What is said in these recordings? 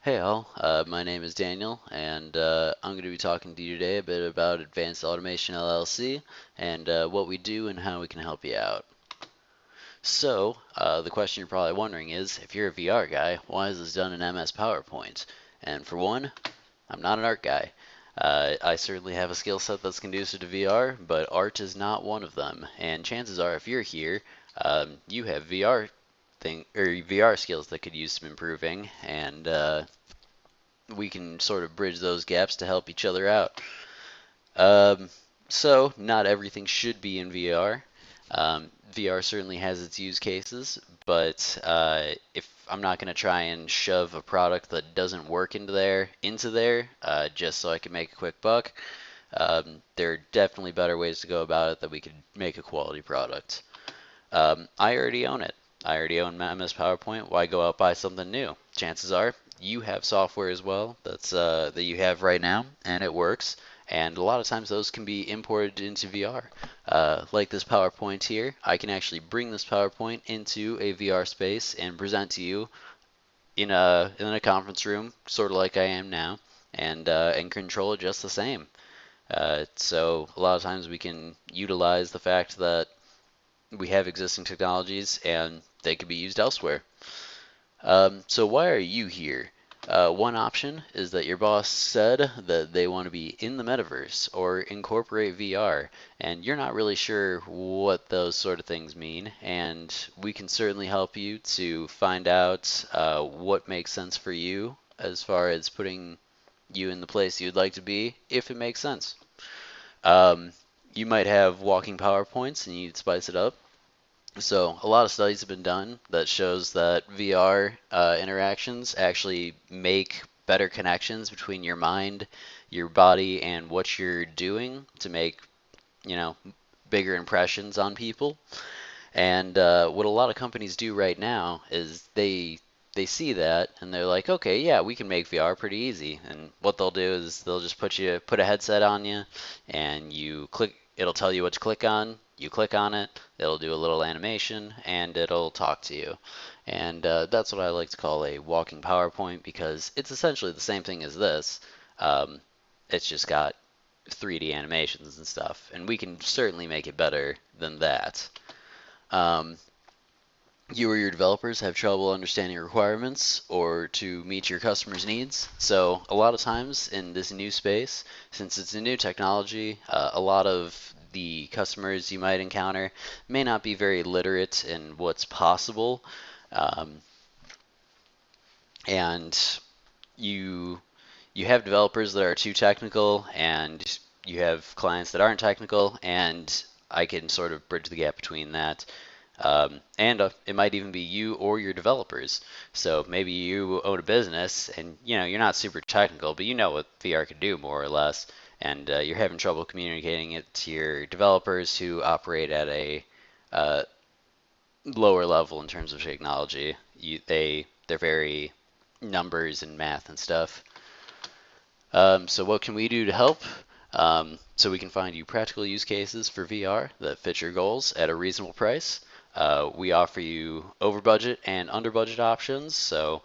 Hey all, my name is Daniel, and I'm going to be talking to you today a bit about Advanced Automation LLC and what we do and how we can help you out. So, the question you're probably wondering is, if you're a VR guy, why is this done in MS PowerPoint? And for one, I'm not an art guy. I certainly have a skill set that's conducive to VR, but art is not one of them. And chances are, if you're here, you have VR skills that could use some improving, and we can sort of bridge those gaps to help each other out. Um, so, not everything should be in VR. VR certainly has its use cases, but if I'm not going to try and shove a product that doesn't work into there, just so I can make a quick buck, there are definitely better ways to go about it that we could make a quality product. I already own it. I already own MS PowerPoint. Why go out buy something new? Chances are you have software as well that you have right now, and it works. And a lot of times those can be imported into VR. Like this PowerPoint here, I can actually bring this PowerPoint into a VR space and present to you in a conference room, sort of like I am now, and control it just the same. So a lot of times we can utilize the fact that we have existing technologies and they could be used elsewhere. So why are you here? One option is that your boss said that they want to be in the metaverse or incorporate VR, and you're not really sure what those sort of things mean, and we can certainly help you to find out what makes sense for you as far as putting you in the place you'd like to be, if it makes sense. Um, you might have walking PowerPoints and you'd spice it up. So a lot of studies have been done that shows that VR interactions actually make better connections between your mind, your body, and what you're doing to make, you know, bigger impressions on people. And what a lot of companies do right now is they see that and they're like, okay, yeah, we can make VR pretty easy. And what they'll do is they'll just put a headset on you, and you click. It'll tell you what to click on. You click on it. It'll do a little animation and it'll talk to you. And that's what I like to call a walking PowerPoint because it's essentially the same thing as this. Um, it's just got 3D animations and stuff, and we can certainly make it better than that. Um, you or your developers have trouble understanding requirements or to meet your customers' needs. So a lot of times in this new space, since it's a new technology, a lot of the customers you might encounter may not be very literate in what's possible, um, and you you have developers that are too technical, and you have clients that aren't technical, and I can sort of bridge the gap between that. And it might even be you or your developers. So maybe you own a business and you're not super technical, but you know what VR can do more or less, and you're having trouble communicating it to your developers who operate at a uh, lower level in terms of technology. They're very numbers and math and stuff. So what can we do to help? So we can find you practical use cases for VR that fit your goals at a reasonable price. We offer you over budget and under budget options. So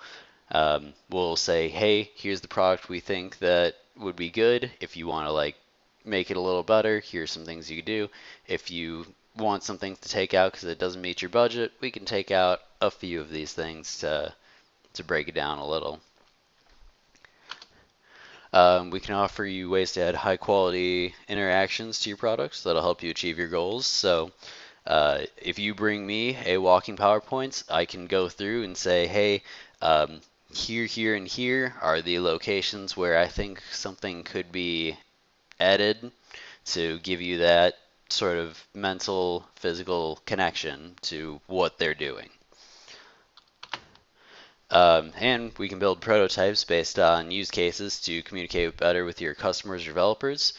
we'll say, hey, here's the product we think that would be good. If you want to like make it a little better, here's some things you can do. If you want some things to take out because it doesn't meet your budget, we can take out a few of these things to break it down a little. We can offer you ways to add high quality interactions to your products that'll help you achieve your goals. So if you bring me a walking PowerPoint, I can go through and say, hey, here, here, and here are the locations where I think something could be added to give you that sort of mental, physical connection to what they're doing. And we can build prototypes based on use cases to communicate better with your customers or developers.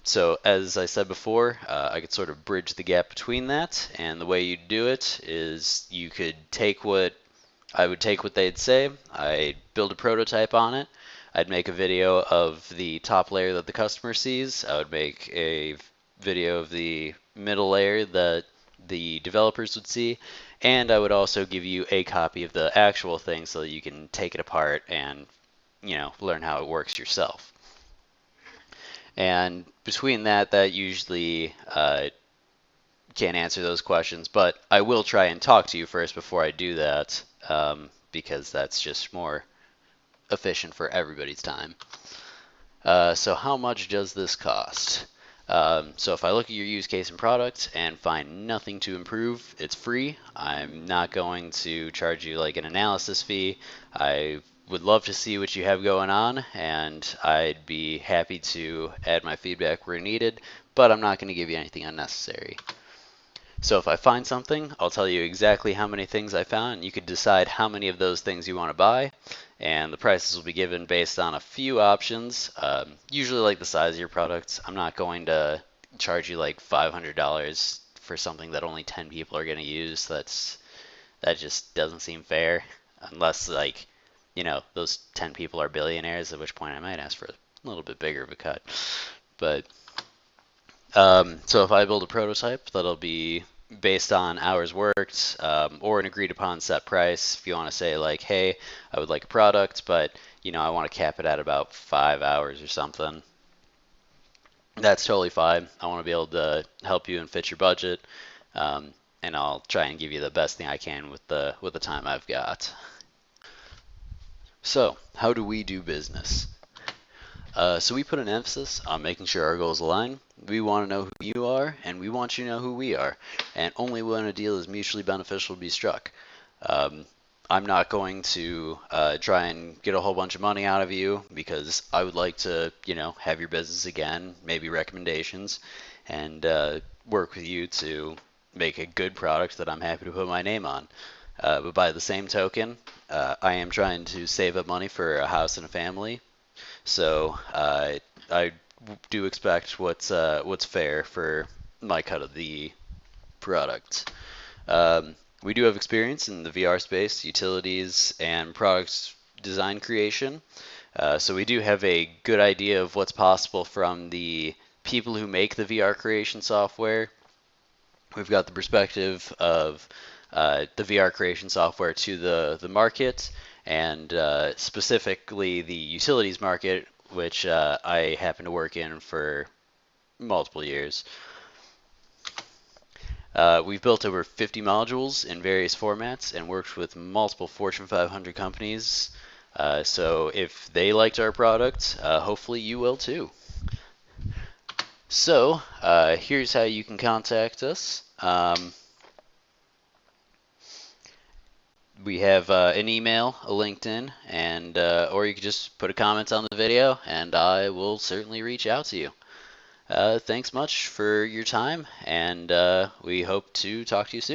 So as I said before, I could sort of bridge the gap between that, and the way you do it is you could take what I would take what they'd say, I'd build a prototype on it, I'd make a video of the top layer that the customer sees, I would make a video of the middle layer that the developers would see, And I would also give you a copy of the actual thing so that you can take it apart and, learn how it works yourself. And between that usually can't answer those questions, but I will try and talk to you first before I do that, because that's just more efficient for everybody's time. So how much does this cost? So if I look at your use case and product and find nothing to improve, it's free. I'm not going to charge you like an analysis fee. I would love to see what you have going on, and I'd be happy to add my feedback where needed, but I'm not going to give you anything unnecessary. So if I find something, I'll tell you exactly how many things I found, and you could decide how many of those things you want to buy, and the prices will be given based on a few options, usually like the size of your product. I'm not going to charge you like $500 for something that only 10 people are going to use. That just doesn't seem fair, unless like, those 10 people are billionaires, at which point I might ask for a little bit bigger of a cut. But so if I build a prototype, that'll be based on hours worked, or an agreed upon set price. If you want to say like, hey, I would like a product, but I want to cap it at about 5 hours or something. That's totally fine. I want to be able to help you and fit your budget, and I'll try and give you the best thing I can with the time I've got. So, how do we do business? So we put an emphasis on making sure our goals align. We want to know who you are, and we want you to know who we are. And only when a deal is mutually beneficial to be struck. I'm not going to try and get a whole bunch of money out of you, because I would like to, have your business again, maybe recommendations, and work with you to make a good product that I'm happy to put my name on. But by the same token, I am trying to save up money for a house and a family. So I do expect what's fair for my cut of the product. We do have experience in the VR space, utilities, and products design creation. So we do have a good idea of what's possible from the people who make the VR creation software. We've got the perspective of the VR creation software to the market, and specifically the utilities market, which I happen to work in for multiple years. We've built over 50 modules in various formats and worked with multiple Fortune 500 companies. So if they liked our product, hopefully you will too. So here's how you can contact us. We have an email, a LinkedIn, and or you can just put a comment on the video, and I will certainly reach out to you. Thanks much for your time, and we hope to talk to you soon.